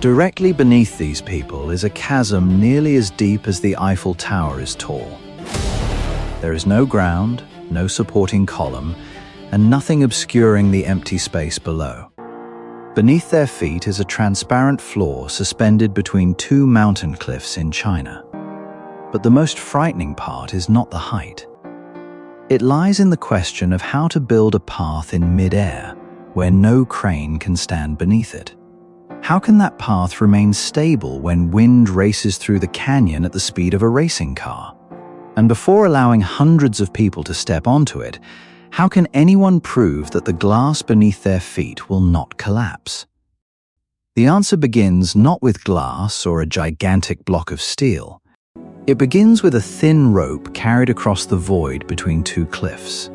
Directly beneath these people is a chasm nearly as deep as the Eiffel Tower is tall. There is no ground, no supporting column, and nothing obscuring the empty space below. Beneath their feet is a transparent floor suspended between two mountain cliffs in China. But the most frightening part is not the height. It lies in the question of how to build a path in mid-air where no crane can stand beneath it. How can that path remain stable when wind races through the canyon at the speed of a racing car? And before allowing hundreds of people to step onto it, how can anyone prove that the glass beneath their feet will not collapse? The answer begins not with glass or a gigantic block of steel. It begins with a thin rope carried across the void between two cliffs.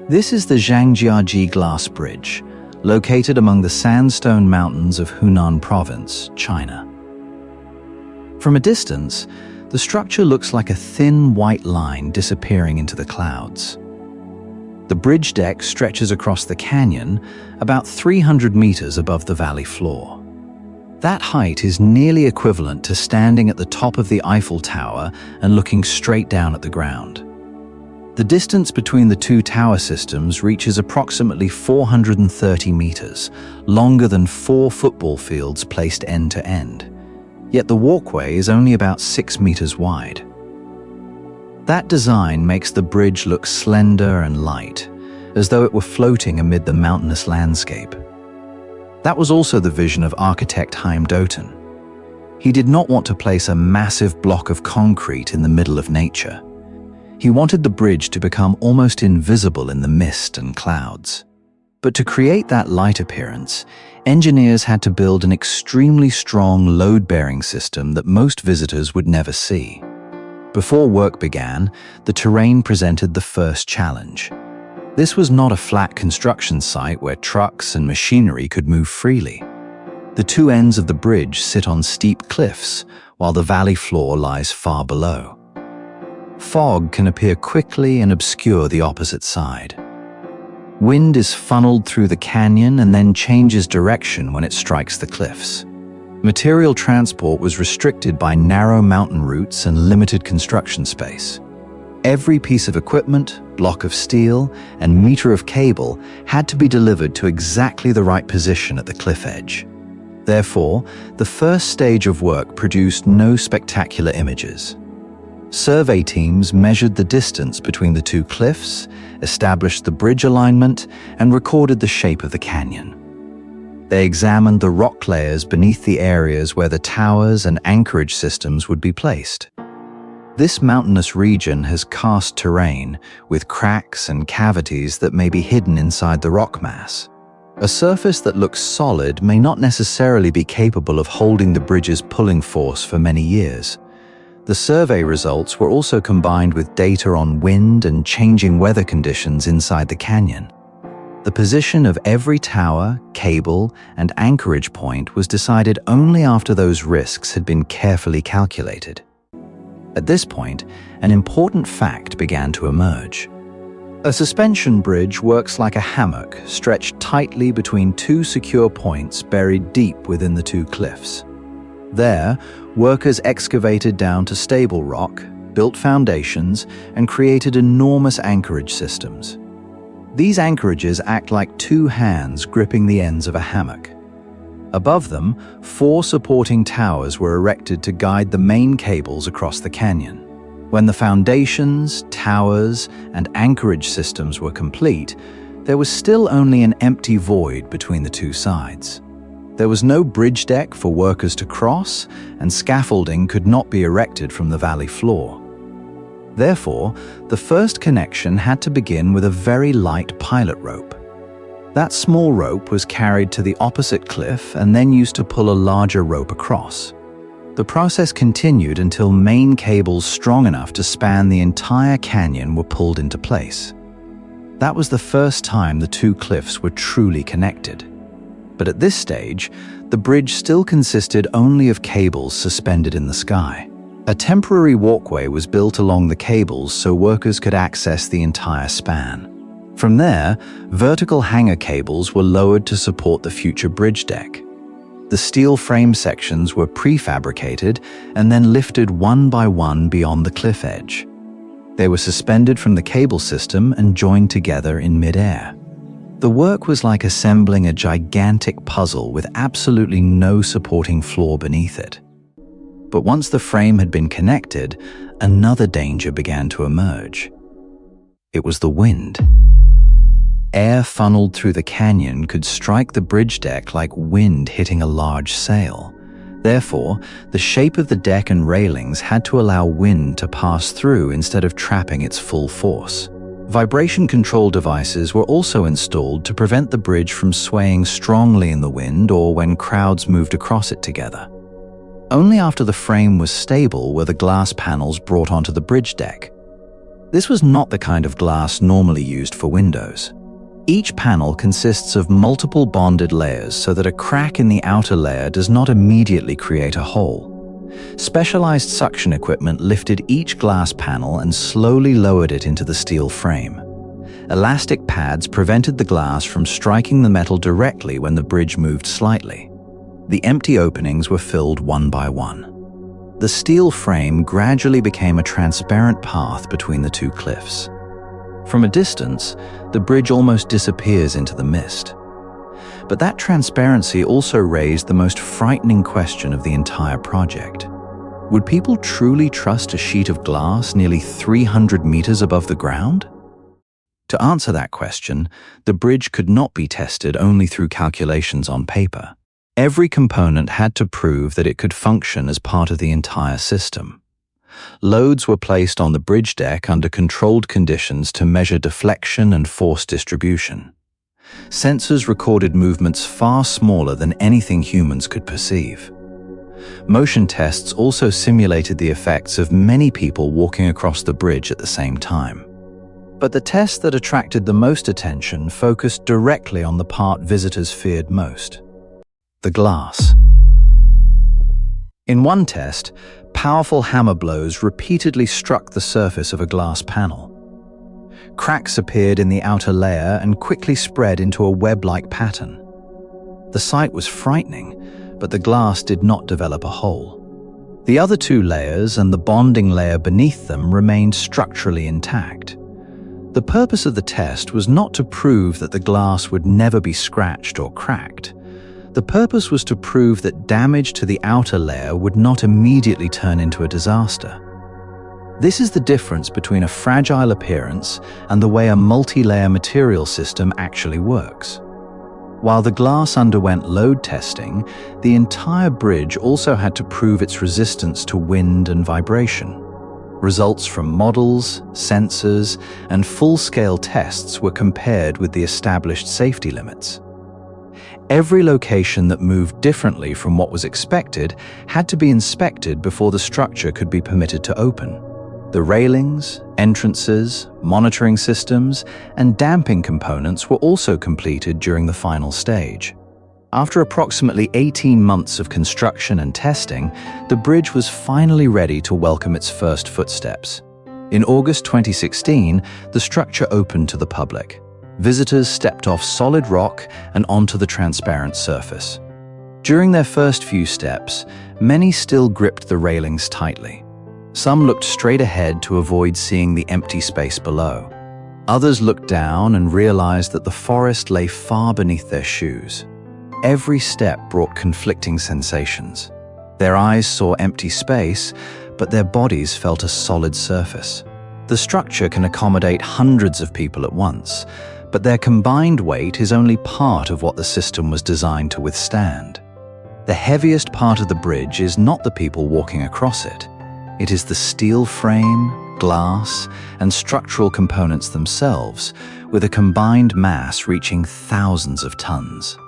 This is the Zhangjiajie Glass Bridge, located among the sandstone mountains of Hunan Province, China. From a distance, the structure looks like a thin white line disappearing into the clouds. The bridge deck stretches across the canyon about 300 meters above the valley floor. That height is nearly equivalent to standing at the top of the Eiffel Tower and looking straight down at the ground. The distance between the two tower systems reaches approximately 430 meters, longer than 4 football fields placed end to end. Yet the walkway is only about 6 meters wide. That design makes the bridge look slender and light, as though it were floating amid the mountainous landscape. That was also the vision of architect Haim Doten. He did not want to place a massive block of concrete in the middle of nature. He wanted the bridge to become almost invisible in the mist and clouds. But to create that light appearance, engineers had to build an extremely strong load-bearing system that most visitors would never see. Before work began, the terrain presented the first challenge. This was not a flat construction site where trucks and machinery could move freely. The two ends of the bridge sit on steep cliffs, while the valley floor lies far below. Fog can appear quickly and obscure the opposite side. Wind is funneled through the canyon and then changes direction when it strikes the cliffs. Material transport was restricted by narrow mountain routes and limited construction space. Every piece of equipment, block of steel, and meter of cable had to be delivered to exactly the right position at the cliff edge. Therefore, the first stage of work produced no spectacular images. Survey teams measured the distance between the two cliffs, established the bridge alignment, and recorded the shape of the canyon. They examined the rock layers beneath the areas where the towers and anchorage systems would be placed. This mountainous region has karst terrain with cracks and cavities that may be hidden inside the rock mass. A surface that looks solid may not necessarily be capable of holding the bridge's pulling force for many years. The survey results were also combined with data on wind and changing weather conditions inside the canyon. The position of every tower, cable, and anchorage point was decided only after those risks had been carefully calculated. At this point, an important fact began to emerge. A suspension bridge works like a hammock stretched tightly between two secure points buried deep within the two cliffs. There, workers excavated down to stable rock, built foundations, and created enormous anchorage systems. These anchorages act like two hands gripping the ends of a hammock. Above them, 4 supporting towers were erected to guide the main cables across the canyon. When the foundations, towers, and anchorage systems were complete, there was still only an empty void between the two sides. There was no bridge deck for workers to cross, and scaffolding could not be erected from the valley floor. Therefore, the first connection had to begin with a very light pilot rope. That small rope was carried to the opposite cliff and then used to pull a larger rope across. The process continued until main cables strong enough to span the entire canyon were pulled into place. That was the first time the two cliffs were truly connected. But at this stage, the bridge still consisted only of cables suspended in the sky. A temporary walkway was built along the cables so workers could access the entire span. From there, vertical hanger cables were lowered to support the future bridge deck. The steel frame sections were prefabricated and then lifted one by one beyond the cliff edge. They were suspended from the cable system and joined together in mid-air. The work was like assembling a gigantic puzzle with absolutely no supporting floor beneath it. But once the frame had been connected, another danger began to emerge. It was the wind. Air funneled through the canyon could strike the bridge deck like wind hitting a large sail. Therefore, the shape of the deck and railings had to allow wind to pass through instead of trapping its full force. Vibration control devices were also installed to prevent the bridge from swaying strongly in the wind or when crowds moved across it together. Only after the frame was stable were the glass panels brought onto the bridge deck. This was not the kind of glass normally used for windows. Each panel consists of multiple bonded layers so that a crack in the outer layer does not immediately create a hole. Specialized suction equipment lifted each glass panel and slowly lowered it into the steel frame. Elastic pads prevented the glass from striking the metal directly when the bridge moved slightly. The empty openings were filled one by one. The steel frame gradually became a transparent path between the two cliffs. From a distance, the bridge almost disappears into the mist. But that transparency also raised the most frightening question of the entire project. Would people truly trust a sheet of glass nearly 300 meters above the ground? To answer that question, the bridge could not be tested only through calculations on paper. Every component had to prove that it could function as part of the entire system. Loads were placed on the bridge deck under controlled conditions to measure deflection and force distribution. Sensors recorded movements far smaller than anything humans could perceive. Motion tests also simulated the effects of many people walking across the bridge at the same time. But the test that attracted the most attention focused directly on the part visitors feared most: the glass. In one test, powerful hammer blows repeatedly struck the surface of a glass panel. Cracks appeared in the outer layer and quickly spread into a web-like pattern. The sight was frightening, but the glass did not develop a hole. The other two layers and the bonding layer beneath them remained structurally intact. The purpose of the test was not to prove that the glass would never be scratched or cracked. The purpose was to prove that damage to the outer layer would not immediately turn into a disaster. This is the difference between a fragile appearance and the way a multi-layer material system actually works. While the glass underwent load testing, the entire bridge also had to prove its resistance to wind and vibration. Results from models, sensors, and full-scale tests were compared with the established safety limits. Every location that moved differently from what was expected had to be inspected before the structure could be permitted to open. The railings, entrances, monitoring systems, and damping components were also completed during the final stage. After approximately 18 months of construction and testing, the bridge was finally ready to welcome its first footsteps. In August 2016, the structure opened to the public. Visitors stepped off solid rock and onto the transparent surface. During their first few steps, many still gripped the railings tightly. Some looked straight ahead to avoid seeing the empty space below. Others looked down and realized that the forest lay far beneath their shoes. Every step brought conflicting sensations. Their eyes saw empty space, but their bodies felt a solid surface. The structure can accommodate hundreds of people at once, but their combined weight is only part of what the system was designed to withstand. The heaviest part of the bridge is not the people walking across it. It is the steel frame, glass, and structural components themselves, with a combined mass reaching thousands of tons.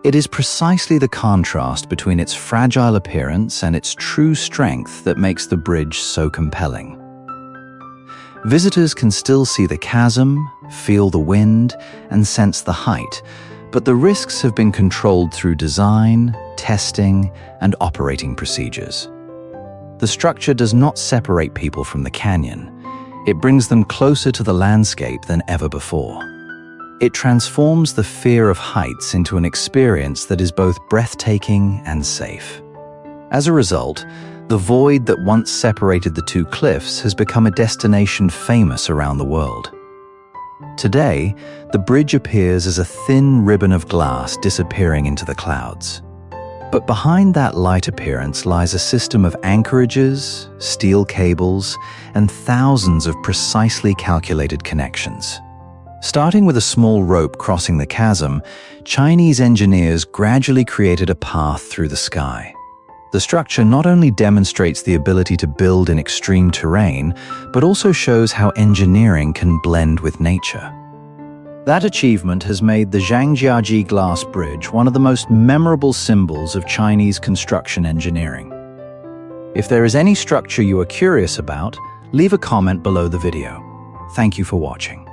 It is precisely the contrast between its fragile appearance and its true strength that makes the bridge so compelling. Visitors can still see the chasm, feel the wind, and sense the height, but the risks have been controlled through design, testing, and operating procedures. The structure does not separate people from the canyon. It brings them closer to the landscape than ever before. It transforms the fear of heights into an experience that is both breathtaking and safe. As a result, the void that once separated the two cliffs has become a destination famous around the world. Today, the bridge appears as a thin ribbon of glass disappearing into the clouds. But behind that light appearance lies a system of anchorages, steel cables, and thousands of precisely calculated connections. Starting with a small rope crossing the chasm, Chinese engineers gradually created a path through the sky. The structure not only demonstrates the ability to build in extreme terrain, but also shows how engineering can blend with nature. That achievement has made the Zhangjiajie Glass Bridge one of the most memorable symbols of Chinese construction engineering. If there is any structure you are curious about, leave a comment below the video. Thank you for watching.